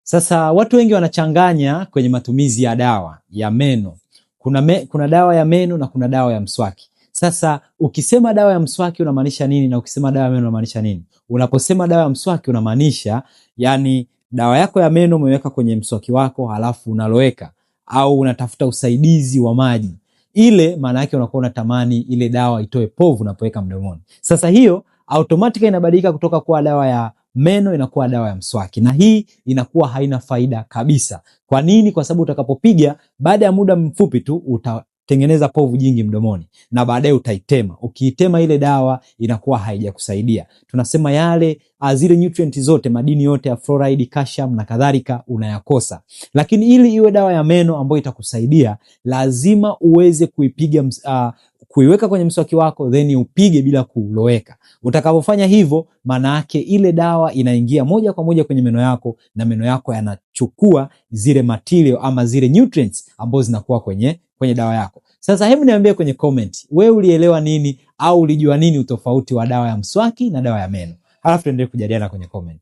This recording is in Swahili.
Sasa watu wengi wanachanganya kwenye matumizi ya dawa ya meno. Kuna dawa ya meno na kuna dawa ya mswaki. Sasa ukisema dawa ya mswaki unamaanisha nini na ukisema dawa ya meno unamaanisha nini? Unaposema dawa ya mswaki unamaanisha yani dawa yako ya meno umeweka kwenye mswaki wako halafu unaloweka au unatafuta usaidizi wa maji. Ile maana yake unakuwa unatamani ile dawa itoe povu unapoweka mdomoni. Sasa hiyo automatically inabadilika kutoka kuwa dawa ya meno inakuwa dawa ya mswaki, na hii inakuwa haina faida kabisa. Kwa nini? Kwa sababu utakapopiga baada ya muda mfupi tu utatengeneza povu jingi mdomoni na baadaye utaitema. Ukiitema ile dawa inakuwa haijakusaidia. Tunasema yale zile nutrients zote, madini yote ya fluoride, calcium na kadhalika unayakosa. Lakini ili iwe dawa ya meno ambayo itakusaidia lazima uweze kuiweka kwenye mswaki wako then upige bila kuloweka. Utakapofanya hivyo maana yake ile dawa inaingia moja kwa moja kwenye meno yako na meno yako yanachukua zile material ama zile nutrients ambazo zinakuwa kwenye dawa yako. Sasa hebu niambie kwenye comment, wewe ulielewa nini au ulijua nini utofauti wa dawa ya mswaki na dawa ya meno? Halafu tuendelee kujadiliana kwenye comment.